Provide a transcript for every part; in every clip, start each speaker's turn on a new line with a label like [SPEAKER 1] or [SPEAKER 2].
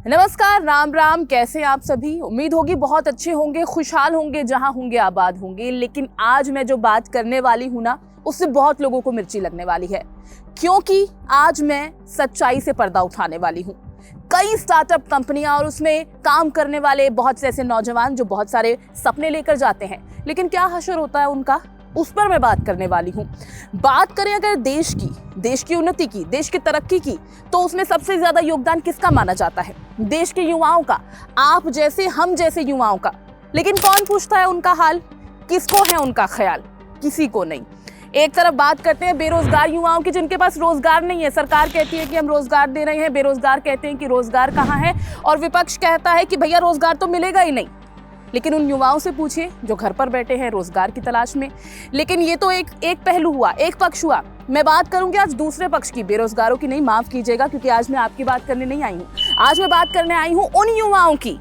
[SPEAKER 1] नमस्कार, राम राम। कैसे हैं आप सभी? उम्मीद होगी बहुत अच्छे होंगे, खुशहाल होंगे, जहां होंगे आबाद होंगे। लेकिन आज मैं जो बात करने वाली हूं ना, उससे बहुत लोगों को मिर्ची लगने वाली है, क्योंकि आज मैं सच्चाई से पर्दा उठाने वाली हूं। कई स्टार्टअप कंपनियां और उसमें काम करने वाले बहुत से ऐसे नौजवान जो बहुत सारे सपने लेकर जाते हैं, लेकिन क्या हश्र होता है उनका, उस पर मैं बात करने वाली हूँ। बात करें अगर देश की उन्नति की, देश की तरक्की की, तो उसमें सबसे ज्यादा योगदान किसका माना जाता है? देश के युवाओं का, आप जैसे हम जैसे युवाओं का। लेकिन कौन पूछता है उनका हाल? किसको है उनका ख्याल? किसी को नहीं। एक तरफ बात करते हैं बेरोजगार युवाओं की, जिनके पास रोजगार नहीं है। सरकार कहती है कि हम रोजगार दे रहे हैं, बेरोजगार कहते हैं कि रोजगार कहाँ है, और विपक्ष कहता है कि भैया रोजगार तो मिलेगा ही नहीं। लेकिन उन युवाओं से पूछिए जो घर पर बैठे हैं रोजगार की तलाश में। लेकिन ये तो एक पहलू हुआ, एक पक्ष हुआ। मैं बात करूंगी आज दूसरे पक्ष की, बेरोजगारों की नहीं, माफ कीजिएगा, क्योंकि आज मैं आपकी बात करने नहीं आई हूँ। आज मैं बात करने आई हूँ उन युवाओं की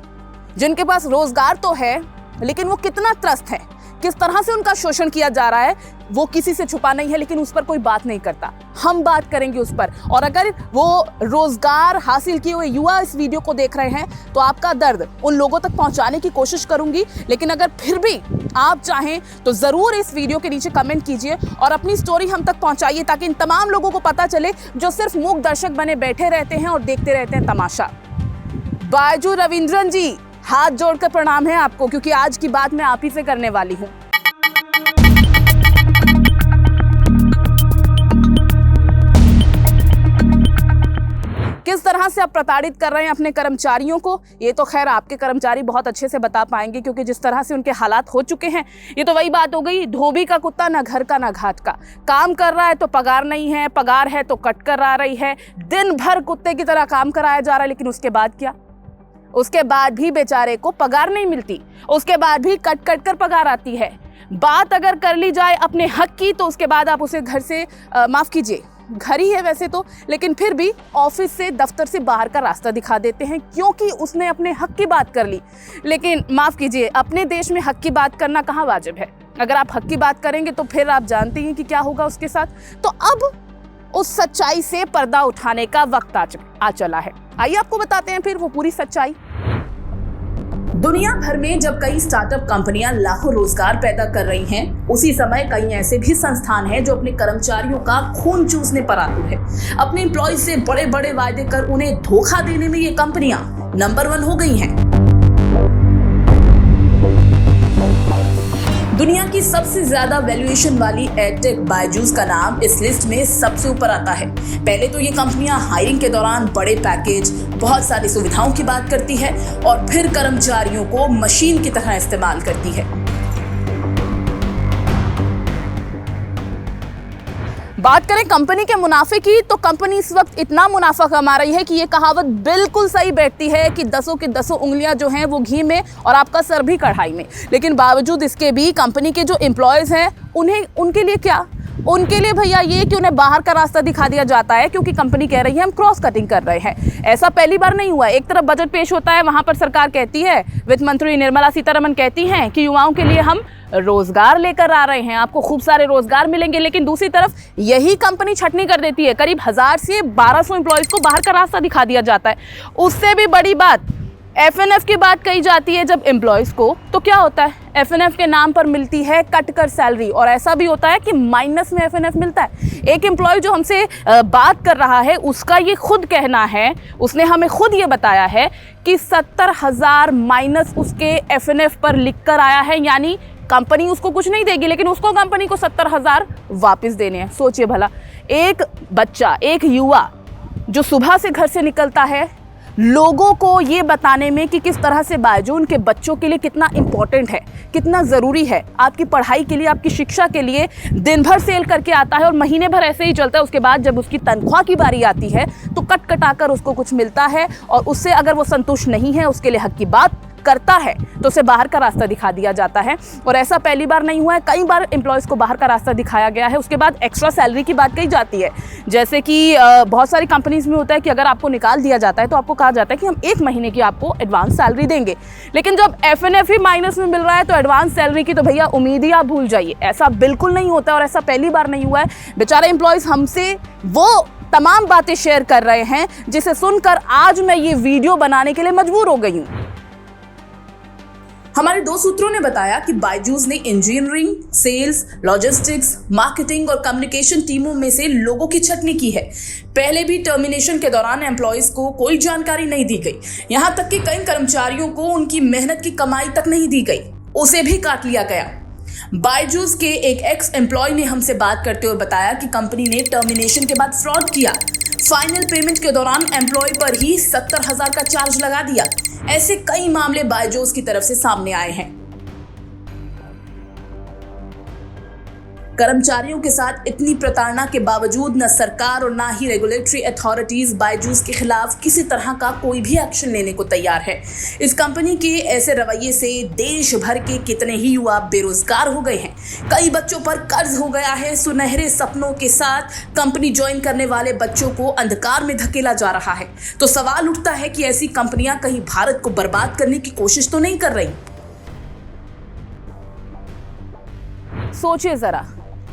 [SPEAKER 1] जिनके पास रोजगार तो है, लेकिन वो कितना त्रस्त है, किस तरह से उनका शोषण किया जा रहा है, वो किसी से छुपा नहीं है, लेकिन उस पर कोई बात नहीं करता। हम बात करेंगे उस पर। और अगर वो रोजगार हासिल किए हुए युवा इस वीडियो को देख रहे हैं, तो आपका दर्द उन लोगों तक पहुंचाने की कोशिश करूंगी। लेकिन अगर फिर भी आप चाहें तो जरूर इस वीडियो के नीचे कमेंट कीजिए और अपनी स्टोरी हम तक पहुंचाइए, ताकि इन तमाम लोगों को पता चले जो सिर्फ मूक दर्शक बने बैठे रहते हैं और देखते रहते हैं तमाशा। बायजू रविंद्रन जी, हाथ जोड़कर प्रणाम है आपको, क्योंकि आज की बात मैं आप ही से करने वाली हूं। किस तरह से आप प्रताड़ित कर रहे हैं अपने कर्मचारियों को, ये तो खैर आपके कर्मचारी बहुत अच्छे से बता पाएंगे, क्योंकि जिस तरह से उनके हालात हो चुके हैं, ये तो वही बात हो गई, धोबी का कुत्ता, ना घर का ना घाट का। काम कर रहा है तो पगार नहीं है, पगार है तो कट कर आ रही है, दिन भर कुत्ते की तरह काम कराया जा रहा है। लेकिन उसके बाद क्या? उसके बाद भी बेचारे को पगार नहीं मिलती, उसके बाद भी कट कट कर पगार आती है। बात अगर कर ली जाए अपने हक की, तो उसके बाद आप उसे घर से माफ कीजिए, घर ही है वैसे तो, लेकिन फिर भी ऑफिस से, दफ्तर से बाहर का रास्ता दिखा देते हैं, क्योंकि उसने अपने हक की बात कर ली। लेकिन माफ कीजिए, अपने देश में हक की बात करना कहाँ वाजिब है? अगर आप हक की बात करेंगे तो फिर आप जानते हैं कि क्या होगा उसके साथ। तो अब उस सच्चाई से पर्दा उठाने का वक्त आ चला है। आइए आपको बताते हैं फिर वो पूरी सच्चाई। दुनिया भर में जब कई स्टार्टअप कंपनियां लाखों रोजगार पैदा कर रही हैं, उसी समय कई ऐसे भी संस्थान हैं जो अपने कर्मचारियों का खून चूसने पर आतुर है। अपने एम्प्लॉय से बड़े बड़े वायदे कर उन्हें धोखा देने में ये कंपनियां नंबर 1 हो गई हैं। दुनिया की सबसे ज्यादा वैल्यूएशन वाली एडटेक बायजूस का नाम इस लिस्ट में सबसे ऊपर आता है। पहले तो ये कंपनियां हायरिंग के दौरान बड़े पैकेज, बहुत सारी सुविधाओं की बात करती है, और फिर कर्मचारियों को मशीन की तरह इस्तेमाल करती है। बात करें कंपनी के मुनाफे की, तो कंपनी इस वक्त इतना मुनाफा कमा रही है कि ये कहावत बिल्कुल सही बैठती है कि 10 की 10 उंगलियां जो हैं वो घी में और आपका सर भी कढ़ाई में। लेकिन बावजूद इसके भी कंपनी के जो एम्प्लॉयज हैं, उनके लिए क्या? उनके लिए भैया ये कि उन्हें बाहर का रास्ता दिखा दिया जाता है, क्योंकि कंपनी कह रही है हम क्रॉस कटिंग कर रहे हैं। ऐसा पहली बार नहीं हुआ। एक तरफ बजट पेश होता है, वहां पर सरकार कहती है, वित्त मंत्री निर्मला सीतारमण कहती हैं कि युवाओं के लिए हम रोजगार लेकर आ रहे हैं, आपको खूब सारे रोजगार मिलेंगे। लेकिन दूसरी तरफ यही कंपनी छटनी कर देती है, करीब 1000 से 1200 एम्प्लॉयज को बाहर का रास्ता दिखा दिया जाता है। उससे भी बड़ी बात, FNF की बात कही जाती है जब एम्प्लॉयज को, तो क्या होता है? FNF के नाम पर मिलती है कट कर सैलरी, और ऐसा भी होता है कि माइनस में FNF मिलता है। एक एम्प्लॉय जो हमसे बात कर रहा है, उसका ये खुद कहना है, उसने हमें खुद ये बताया है कि 70,000 माइनस उसके FNF पर लिख कर आया है। यानी कंपनी उसको कुछ नहीं देगी, लेकिन उसको कंपनी को 70,000 वापस देने हैं। सोचिए भला, एक बच्चा, एक युवा जो सुबह से घर से निकलता है, लोगों को ये बताने में कि किस तरह से बायजू उनके बच्चों के लिए कितना इंपॉर्टेंट है, कितना ज़रूरी है, आपकी पढ़ाई के लिए, आपकी शिक्षा के लिए दिन भर सेल करके आता है, और महीने भर ऐसे ही चलता है। उसके बाद जब उसकी तनख्वाह की बारी आती है, तो कट कटाकर उसको कुछ मिलता है, और उससे अगर वो संतुष्ट नहीं है, उसके लिए हक की बात करता है, तो उसे बाहर का रास्ता दिखा दिया जाता है। और ऐसा पहली बार नहीं हुआ है, कई बार एम्प्लॉयज़ को बाहर का रास्ता दिखाया गया है। उसके बाद एक्स्ट्रा सैलरी की बात कही जाती है, जैसे कि बहुत सारी कंपनीज में होता है कि अगर आपको निकाल दिया जाता है तो आपको कहा जाता है कि हम 1 महीने की आपको एडवांस सैलरी देंगे। लेकिन जब FNF ही माइनस में मिल रहा है, तो एडवांस सैलरी की तो भैया उम्मीद ही आप भूल जाइए। ऐसा बिल्कुल नहीं होता, और ऐसा पहली बार नहीं हुआ है। बेचारे एम्प्लॉयज़ हमसे वो तमाम बातें शेयर कर रहे हैं, जिसे सुनकर आज मैं ये वीडियो बनाने के लिए मजबूर हो गई हूं। हमारे 2 सूत्रों ने बताया कि बायजूस ने इंजीनियरिंग, सेल्स, लॉजिस्टिक्स, मार्केटिंग और कम्युनिकेशन टीमों में से लोगों की छटनी की है। पहले भी टर्मिनेशन के दौरान एम्प्लॉयज को कोई जानकारी नहीं दी गई, यहां तक कि कई कर्मचारियों को उनकी मेहनत की कमाई तक नहीं दी गई, उसे भी काट लिया गया। बायजूस के एक एक्स एम्प्लॉय ने हमसे बात करते हुए बताया कि कंपनी ने टर्मिनेशन के बाद फ्रॉड किया। फाइनल पेमेंट के दौरान एम्प्लॉय पर ही 70,000 का चार्ज लगा दिया। ऐसे कई मामले बायजूस की तरफ से सामने आए हैं। कर्मचारियों के साथ इतनी प्रताड़ना के बावजूद न सरकार और ना ही रेगुलेटरी अथॉरिटीज बायजूस के खिलाफ किसी तरह का कोई भी एक्शन लेने को तैयार है। इस कंपनी के ऐसे रवैये से देश भर के कितने ही युवा बेरोजगार हो गए हैं। कई बच्चों पर कर्ज हो गया है। सुनहरे सपनों के साथ कंपनी ज्वाइन करने वाले बच्चों को अंधकार में धकेला जा रहा है। तो सवाल उठता है कि ऐसी कंपनियां कहीं भारत को बर्बाद करने की कोशिश तो नहीं कर रही? सोचिए जरा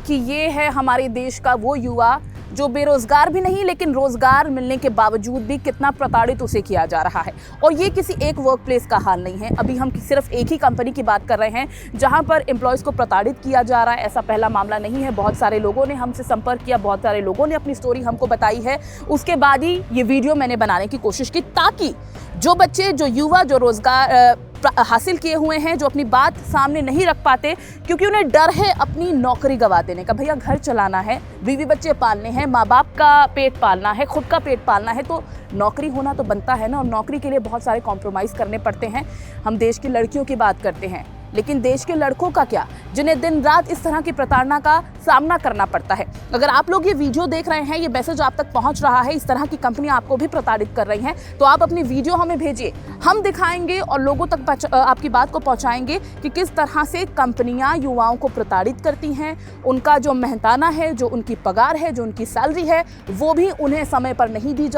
[SPEAKER 1] कि ये है हमारे देश का वो युवा जो बेरोजगार भी नहीं, लेकिन रोजगार मिलने के बावजूद भी कितना प्रताड़ित उसे किया जा रहा है। और ये किसी एक वर्क प्लेस का हाल नहीं है। अभी हम सिर्फ एक ही कंपनी की बात कर रहे हैं जहां पर एम्प्लॉयज़ को प्रताड़ित किया जा रहा है। ऐसा पहला मामला नहीं है। बहुत सारे लोगों ने हमसे संपर्क किया, बहुत सारे लोगों ने अपनी स्टोरी हमको बताई है। उसके बाद ही ये वीडियो मैंने बनाने की कोशिश की, ताकि जो बच्चे, जो युवा, जो रोजगार हासिल किए हुए हैं, जो अपनी बात सामने नहीं रख पाते क्योंकि उन्हें डर है अपनी नौकरी गंवा देने का। भैया घर चलाना है, बीवी बच्चे पालने हैं, माँ बाप का पेट पालना है, खुद का पेट पालना है, तो नौकरी होना तो बनता है ना। और नौकरी के लिए बहुत सारे कॉम्प्रोमाइज़ करने पड़ते हैं। हम देश की लड़कियों की बात करते हैं, लेकिन देश के लड़कों का क्या, जिन्हें दिन रात इस तरह की प्रताड़ना का सामना करना पड़ता है। अगर आप लोग ये वीडियो देख रहे हैं, ये मैसेज आप तक पहुंच रहा है, इस तरह की कंपनियां आपको भी प्रताड़ित कर रही हैं, तो आप अपनी वीडियो हमें भेजिए। हम दिखाएंगे और लोगों तक आपकी बात को पहुंचाएंगे कि किस तरह से कंपनियां युवाओं को प्रताड़ित करती हैं। उनका जो मेहनताना है, जो उनकी पगार है, जो उनकी सैलरी है, वो भी उन्हें समय पर नहीं दी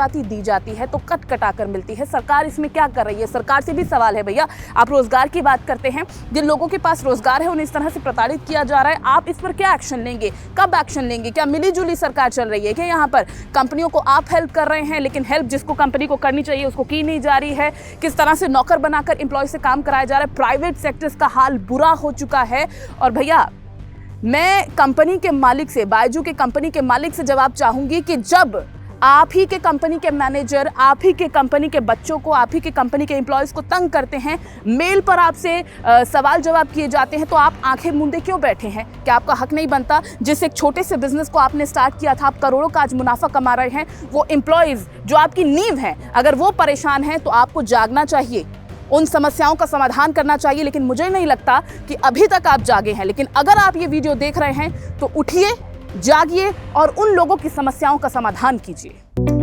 [SPEAKER 1] जाती है तो कट कटा कर मिलती है। सरकार इसमें क्या कर रही है? सरकार से भी सवाल है भैया। आप रोजगार की बात करते हैं, जिन लोगों के पास रोजगार है उन्हें इस तरह से प्रताड़ित किया जा रहा है। आप इस पर क्या एक्शन लेंगे? कब एक्शन लेंगे? क्या मिली जुली सरकार चल रही है? क्या यहाँ पर कंपनियों को आप हेल्प कर रहे हैं, लेकिन हेल्प जिसको कंपनी को करनी चाहिए उसको की नहीं जा रही है? किस तरह से नौकर बनाकर एम्प्लॉय से काम कराया जा रहा है? प्राइवेट सेक्टर्स का हाल बुरा हो चुका है। और भैया, मैं कंपनी के मालिक से, बायजू के कंपनी के मालिक से जवाब चाहूंगी कि जब आप ही के कंपनी के मैनेजर, आप ही के कंपनी के बच्चों को, आप ही के कंपनी के एम्प्लॉयज़ को तंग करते हैं, मेल पर आपसे सवाल जवाब किए जाते हैं, तो आप आंखें मूंदे क्यों बैठे हैं? क्या आपका हक नहीं बनता? जिस एक छोटे से बिजनेस को आपने स्टार्ट किया था, आप करोड़ों का आज मुनाफा कमा रहे हैं, वो एम्प्लॉयज़ जो आपकी नींव हैं, अगर वो परेशान हैं तो आपको जागना चाहिए, उन समस्याओं का समाधान करना चाहिए। लेकिन मुझे नहीं लगता कि अभी तक आप जागे हैं। लेकिन अगर आप ये वीडियो देख रहे हैं तो उठिए, जागिए और उन लोगों की समस्याओं का समाधान कीजिए।